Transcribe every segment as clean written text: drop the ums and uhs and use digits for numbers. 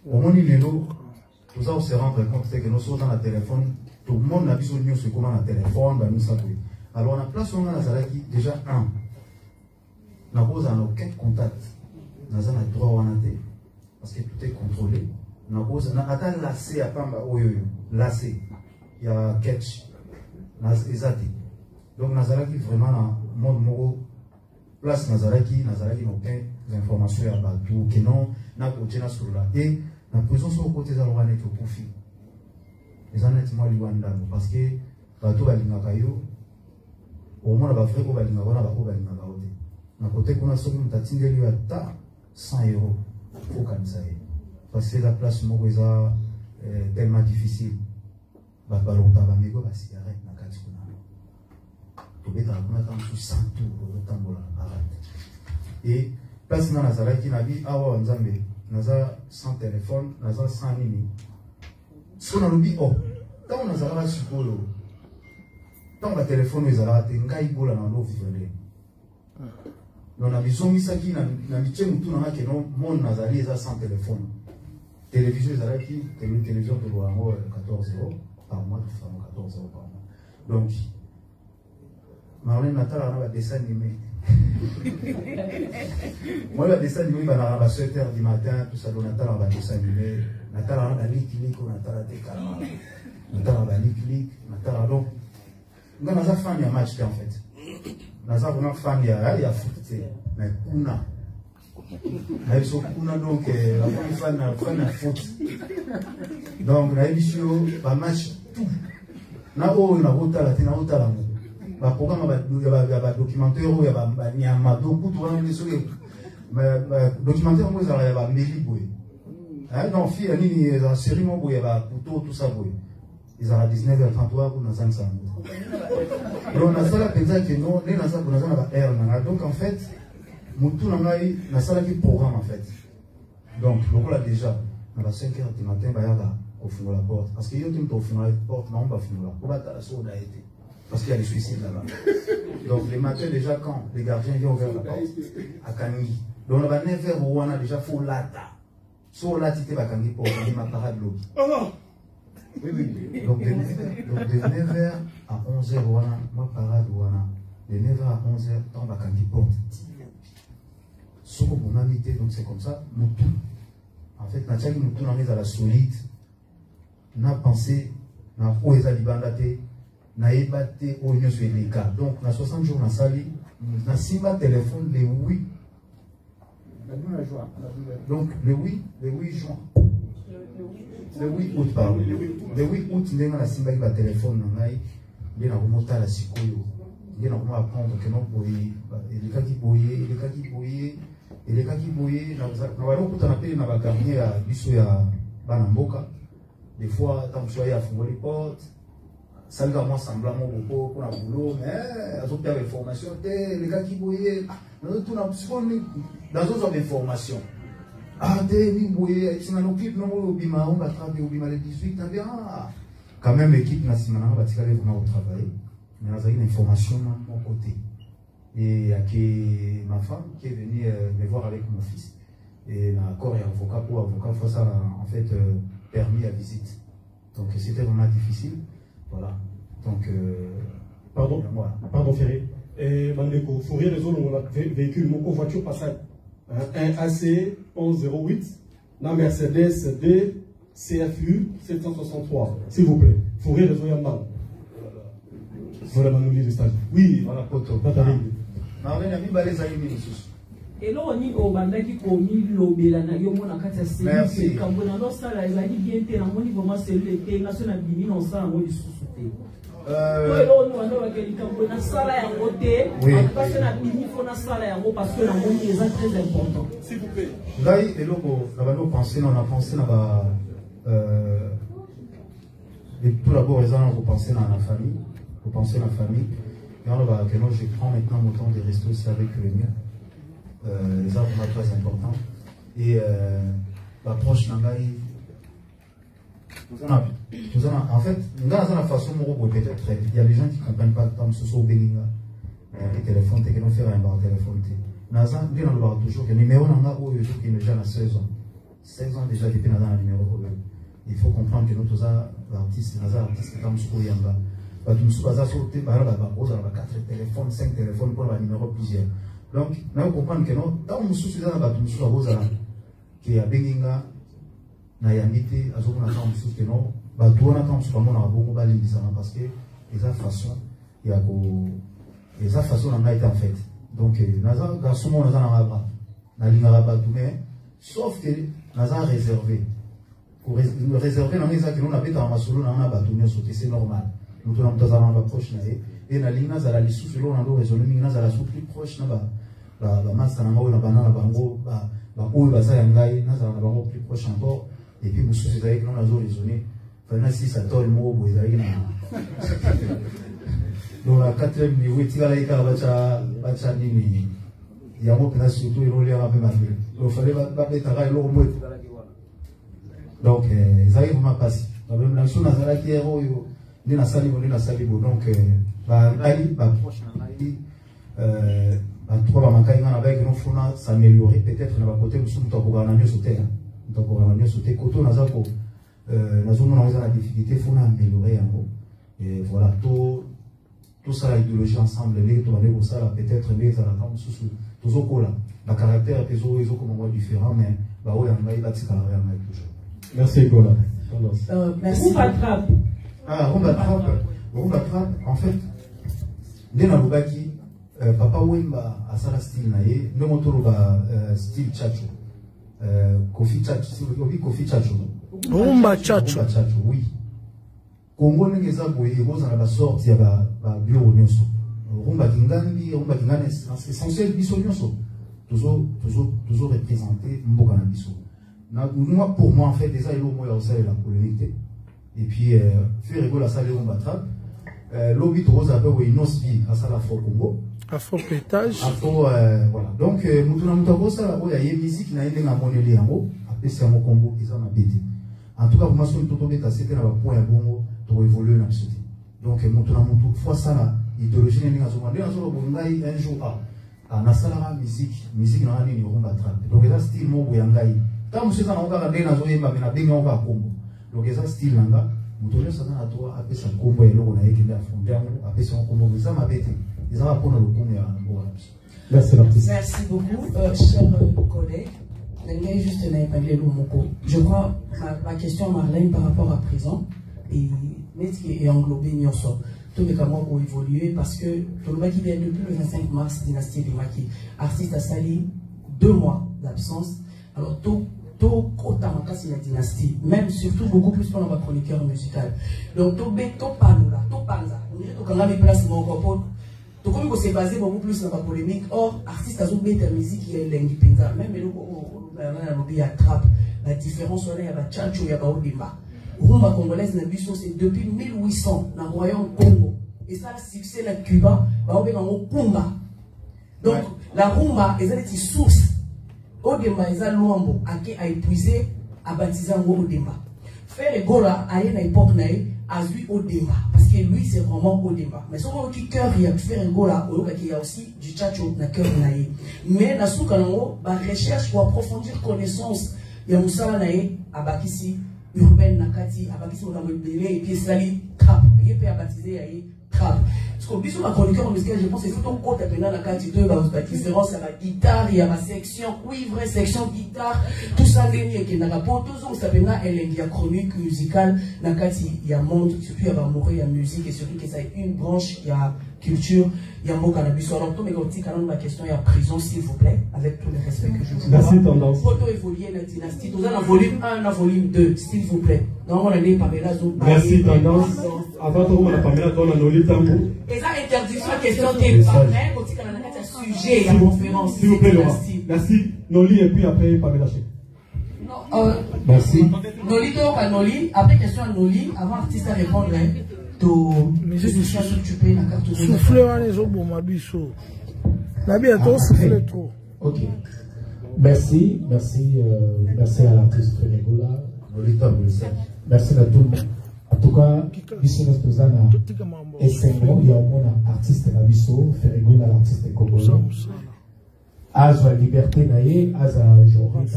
Au moins, nous allons se rendre compte que nous sommes dans le téléphone, tout le monde a besoin de nous, c'est comment le téléphone, nous savons. Alors, on a place où on a déjà un. On n'a pas aucun contact. On a le droit à parce que tout est contrôlé. On a atteint lacé à Pamba, lacé. Il y a catch. Donc, on a vraiment un monde place Nazaraki n'a aucune information à Batou, que non, n'a pas sur la. Et la prison sur le côté de la loi n'est au profit. Les honnêtement, parce que Batou va l'ingakayo, au moins, la vrai qu'on va l'ingakona, la ko va l'ingakaote. Na côté qu'on a sauvé une tatine de lui à 100 €. Faut comme ça. Parce que la place Mogoza est tellement difficile. Babalota va mégo la cigarette na katikuna. Et place dans la qui n'a dit awa nzambe naza sans téléphone naza sans nini so na lobi oh tant on a la sukolo tant la téléphone ezala te ngai bola na lo vivre non na biso misaki na miche mutu na ke no mon nazali eza sans téléphone télévision ezala ki télévision de loango 14 € par mois, 14 € par mois. Donc Marlène Natal a un dessin animé. Moi, le dessin animé, il va à 7 h du matin, tout ça, Natal a un dessin animé. Natal a un clic, Natal a des calmes. Natal a un clic, Natal a donc. Nous avons un fan de match en fait. Nous avons un fan de foot, mais Kuna. Nous sommes Kuna donc, la fan de foot. Donc, nous avons un match tout. Nous avons un autre. Le programme documentaire où il y a un documentaire où il y a un méli. Non, fille, il y a une série où il y a un couteau, tout ça. Ils ont 19h33 pour nous en savoir. Donc, on a ça là, que nous, donc en fait, nous avons un programme en fait. Donc, là déjà, à 5 h du matin, il y a la porte. Parce qu'il y a une porte, on va finir la porte. Parce qu'il y a des suicides là-bas. Donc les matins déjà quand les gardiens viennent ouvrir la porte à Kangi. Donc on va 9 h où on a déjà faux lata. Sur la tité va Kangi pour aller ma parade l'eau. Oui, oui. Donc de 9 h à 11 h où on a ma parade où on a. De 9 h à 11 h on va Kangi porte. Ce qu'on a mis donc c'est comme ça. Moutou. En fait, Nathalie Moutou on est à la solide. On a pensé, on a où est la libandate. Na ebate au nyos les cas. Donc, na 60 jours na sali, na simba téléphone le 8. Donc, le 8 juin. Le 8 août, pardon. Le 8 août, nous avons la simba qui va téléphone, nous avons remonté à la sikoyo. Nous avons apprendre que non, les cas qui boyaient, nous avons appelé na bagamier à biso ya Banamboka. Des fois, tant que je suis à fond les portes. Ça va moi semblant pour la boulot, mais elles ont perdu l'information. Les gars qui bouillaient, dans d'autres informations. Ah, des bouillaient, si on occupe, non, Bima, on va travailler au Bima les 18, quand même, l'équipe nationale va tirer vraiment au travail. Mais on a une information de mon côté. Et il y a ma femme qui est venue me voir avec mon fils. Et l'accord est avocat pour avocat, il faut ça, en fait, permis à visite. Donc c'était vraiment difficile. Voilà. Donc, pardon Ferré. Mandeko, Fourier Réseau, on a véhicule, mon voiture passage. Un AC 1108, la Mercedes D CFU 763. S'il vous plaît. Fourier Réseau Yaman. Voilà, nous lire le stage. Oui, voilà, poto. Et là, on dit au bandaki komi lobela na yo mona kata série kambona no sala ezali bien te na moni vraiment c'est le te national bimi non sala mo lisusu te. Là on va no ke kambona sala ya ngote parce que na bimi faut na sala ya ngo parce que na moni c'est très important. S'il vous plaît. Là et loko na ba no penser on a pensé na ba et tout d'abord les gens vont penser dans la famille, vous pensez la famille. Et on va que je prends maintenant mon temps de rester aussi avec le mien. Les arbres sont très importants. Et l'approche Nangaï, en fait, dans la façon dont peut-être il y a des gens qui ne comprennent pas comme ce sont Beninga, les téléphones, qui n'ont fait un bar téléphone. Nazan, on va toujours que le numéro Nanga ou le jour qui est déjà à 16 ans. 16 ans déjà depuis dans le numéro. Il faut comprendre que nous tous artistes, nous artistes comme Souyamba, nous sommes sauté par là, 4 téléphones, 5 téléphones pour le numéro plusieurs. Donc, nous comprenons que nous, tant que nous sommes qui a Benginga, Nayamite, Azokuna, que nous, Batouana, tant que nous sommes parce que les façon, il y a les façons en fait. Donc, nous avons ce monde sauf que nous avons réservé. Pour réserver, nous avons fait un solo, c'est normal. Nous avons fait un proche. Et nous avons fait un sous nous avons résolu, nous avons fait plus proche. Nous avons fait plus proche encore. Et puis, nous avons raisonné. Si ça tombe, nous donc la 4e niveau, il y a des il y a un surtout il y a un peu mal. Donc il fallait pas être l'eau moins. Donc ça arrive vraiment passé. La même nation nazala qui est royo, ni na sali donc proche trois makai ngana avec nous fona s'améliorer peut-être na côté nous sommes tokogana nyo sauter. Tokogana nyo sauter koto nazako nazomo na la difficulté fona améliorer en gros. Et voilà tout ça, l'idéologie ensemble, les tournées ça, peut-être les à la femme sous tout là. Le caractère des autres, ils ont comme différent, mais bah oui, on va y bâtir la réalité toujours. Merci, Gola. Merci. Rumba-trap. Ah, Rumba-trap, en fait, dès la Lubaki, Papa Wemba a ça la style naïe, nous montons le style Chacho. Kofi Chacho, Kofi Chacho. Rumba Chacho. Oui. Congo n'engeza boye boza na sorti ya ba bureau nyonso rumba kingandi c'est essentiel biso nyonso toujours représenter mboka na biso na moi pour moi en fait déjà il au moins ça la polémique et puis faire rigoler ça les rumba trap lobby rosa pe we inosbi à ça la fort Congo à fort pétage voilà donc mutuna mutako ça la boya ye musique na ende na moneli yango apesi mo Congo eza na bete en tout cas pour moi son toto beta c'était na ba point ya bongo pour évoluer dans le société. Donc, une fois ça, l'idéologie n'est pas un jour à Nasala musique n'a rien de rumba trap. Donc, il y a un style mot où il y a un gars. Quand vous êtes en train de faire des choses, donc, il y a un style là. Vous avez un toi, après ça, combo et l'eau, on a écrit la frontière, après ça, on combo, ça m'a bêté. Ils ont appris le combo à merci, merci beaucoup, chers collègues. Je crois ma question, Marlène, par rapport à présent. Et englobé Nyonso. Tout les Cameroun ont évolué parce que Tolobaki vient depuis le 25 mars, dynastie de Maki. Artiste a sali 2 mois d'absence. Alors, tout Kotamaka, c'est la dynastie. Même, surtout, beaucoup plus pour notre chroniqueur musical. Donc, tout Panoula, tout Panza. On dirait que quand on a mis place, mon repos, tout comme on s'est basé beaucoup plus dans la polémique. Or, artiste a oublié la musique qui est l'indépendant. Même, il y a Trap. La différence, il y a Tchancho, il y a Odimba. Rumba congolaise na biso c'est depuis 1800 dans le royaume Congo et ça le succès na Cuba ba obenga ngo kumba donc la rumba est une source Odemba eza luambo ake a épuisé a baptisé ngo Odemba Frère Gola a une époque nae a vu Odemba parce que lui c'est vraiment Odemba mais son qui cœur il y a Frère Gola il y a aussi du tchatcho na cœur nae mais na souka nango ba recherche pour approfondir connaissance ya musala nae a bakisi urbaine nakati abakisi on a belé et puis sali trap il peut baptiser ayi trap parce que biso ma chroniqueur musical je pense c'est tout un côté pendant nakati deux la différence à la guitare il y a ma section cuivre section guitare tout ça ligne qui n'a pas toujours ça pendant elle est chronique musicale nakati il y a monde surtout il y a amour il y a musique et surtout que ça est une branche il y a culture il y a mot cannabis alors tout mes gars quand même ma question il y a prison s'il vous plaît avec tout le respect que je vous dois merci tendance photo évoluer la dynastie tout ça dans volume 1 dans volume 2 s'il vous plaît donc on a des Pamela Zone merci tendance avant tout on a Pamela Zone on a Noli Tambo et ça interdiction question des parrains aussi quand on a un sujet la conférence s'il vous plaît merci Noli et puis après Pamela Chek merci Noli donc à Noli après question à Noli avant artiste à répondre souffler les autres bon mabiso la bien trop souffler trop ok merci à l'artiste Fenegola merci à tout le monde en tout cas business tozana et c'est bon il y a un artiste Nabiso Fenegola l'artiste congolais Azo la liberté naïe, Aza aujourd'hui,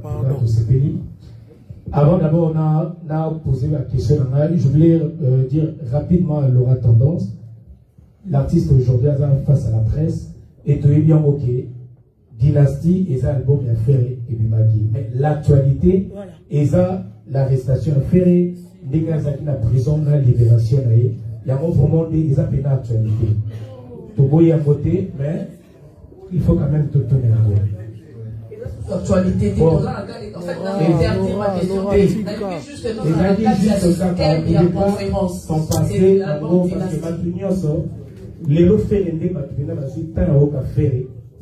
dans ce pays. Avant d'abord, on a posé la question, je voulais dire rapidement à Laura Tendance, l'artiste aujourd'hui face à la presse, et tu es bien ok, Dynastie, et ça album a fait et Bimagi. Mais l'actualité, et ça l'arrestation a fait, des gars qui la prison, la libération, il y a vraiment des appels d'actualité. Tu vois à côté, mais il faut quand même te tenir à côté. L'actualité, bon. En fait, on a interdit ma question. Juste que nous, on a dit quelle est la conférence. C'est l'album Dynastie. Les lots ferrés,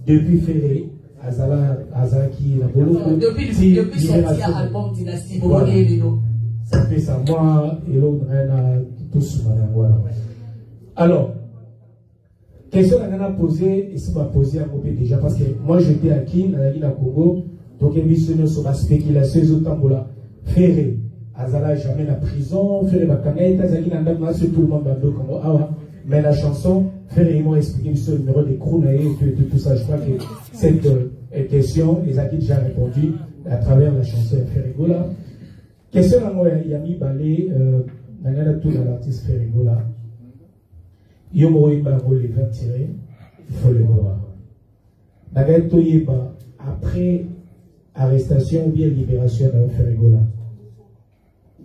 depuis Ferré, Azaki, la Bolo. Depuis sorti à album Dynastie, Bolo et Lilo. Ça fait ça, moi et l'autre, tous, voilà. Alors, question qu'on a posée, et ça m'a posé à Mopé déjà, parce que moi j'étais à Kin, à Congo, donc il y a sur la spéculation, ils ont Ferré, Azala jamais la prison, Ferré Bakanga, Azaki n'a pas tout le monde dans le Congo, mais la chanson, Ferré, ils m'ont expliqué sur le numéro des Krounaï et tout ça. Je crois que cette question, ils ont déjà répondu à travers la chanson Ferré Gola. Question à moi, Yami Balé, n'a tout l'artiste Ferré Gola. Yomoïba les 20 tirés, il faut le voir. Après arrestation ou bien libération de Ferré Gola,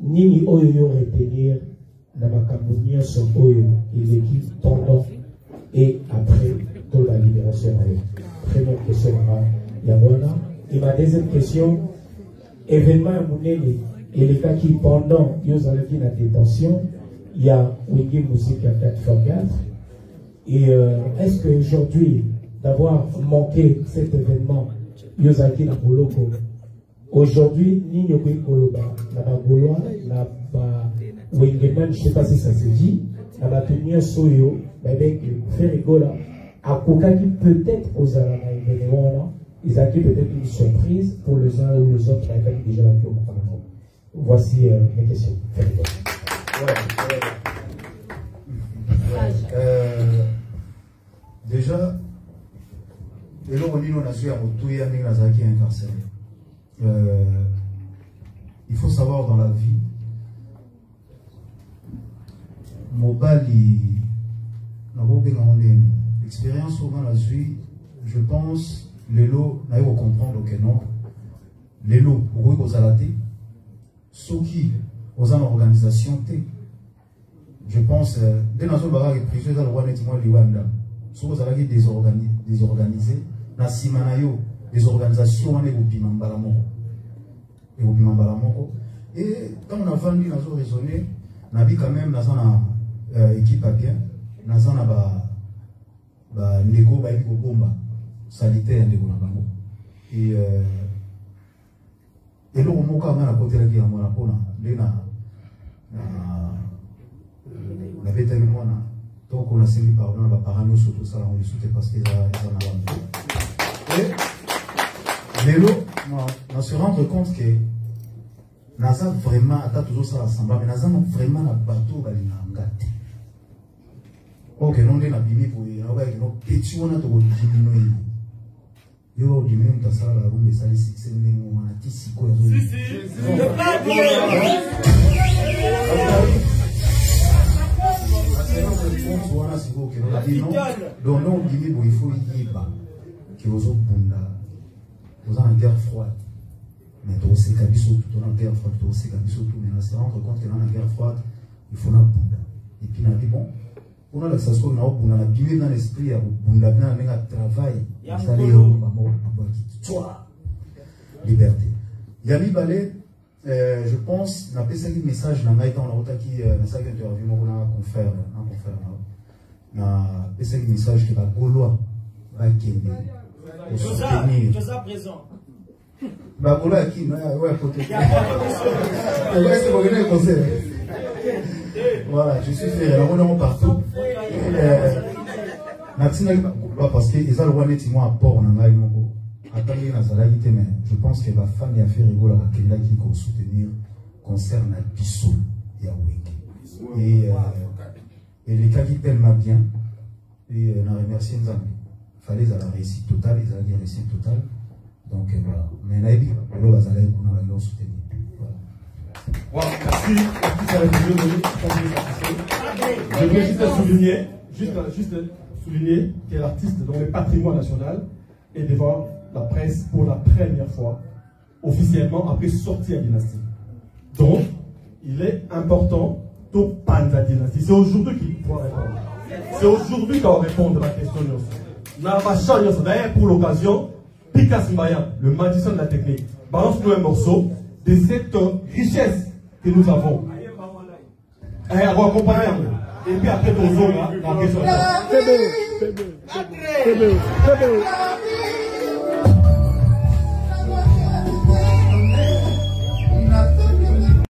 Nini Oyo retenir la Macamonia son Oyo, il équipe pendant et après toute la libération. Première question à Yamwana. Et ma deuxième question, événement à Mouneli, et les cas qui pendant, ils ont la détention, il y a Wingy Musique à 4x4. Et est-ce qu'aujourd'hui, d'avoir manqué cet événement, ils ont été dans Boloko, aujourd'hui, ni nous Koloba, la Bagoloa, la Wingeman, je ne sais pas si ça se dit, la Batumia Soyo, avec Ferrigola, à Koka qui peut-être aux événements, ils ont peut-être une surprise pour les uns ou les autres qui ont déjà vécu au Parlement. Voici mes questions. Déjà, et là, on dit qu'on a su à Motouya, Ningazaki incarcéré. Il faut savoir dans la vie, Mobali, l'expérience souvent la vie, je pense, les lots, n'a pas comprendre que non, les lots, pour eux, aux alatés, ceux qui, aux organisation, je pense, dès dans ce bagage, les prisonniers, dans le roi, nettement, les Wanda, ceux qui ont désorganisés, na simanayo, des organisations, on est au Bimambalamoko. Et quand on a vendu, on a raisonné, on a vu quand même, dans une équipe à bien, dans un négo, bomba, sanitaire, négo, et là, on a côté de la Monapona, on avait tellement, donc on a sévi pardon, on va parano sur tout ça, on les soutient parce qu'ils en ont. Et là, on se rend compte que Naza vraiment, à toujours ça rassemble, mais Naza vraiment la bateau, va l'ingate. Ok, non, on a bimé pour y avoir une petite on a tout diminué. Yo, diminué, on a ça, la roue, mais ça, c'est on a tissé quoi. Donc, non, on dit qu'il faut y aller, qu'il faut vous avez une guerre froide. Mais tu sais qu'il y a une guerre froide, tu sais qu'il y a une se rendre compte qu'il y a une guerre froide, il faut une bunda. Et puis, on a dit, bon, on a l'accession, on a bien dans l'esprit, on a bien travail, liberté. Yami Balé, je pense, on a fait un message dans la qui a interview, on a conféré, on a fait un message qui va Gaulois, va Kémy. Joseph présent. Bagola qui ouais côté. Voilà, je suis fier. On est partout. Parce que ils ont le droit d'être à port en Angaï Mongo. Attendez, mais je pense que ma femme a fait rigoler à quelqu'un qui peut soutenir concerne la Bissou et les cas qui tellement bien et on a remercié Nzambi. fallait la réussite totale, ils allaient réussite totale. Donc voilà. Mais Naïbi, on va aller soutenir. Voilà, merci. Je veux juste souligner que l'artiste dans le patrimoine national est devant la presse pour la première fois, officiellement, après sortie à Dynastie. Donc, il est important de prendre la Dynastie. C'est aujourd'hui qu'il faut répondre. C'est aujourd'hui qu'on va répondre à la question. D'ailleurs, pour l'occasion, Pikas Mbaya, le magicien de la technique, balance-nous un morceau de cette richesse que nous avons. Et puis après, la question.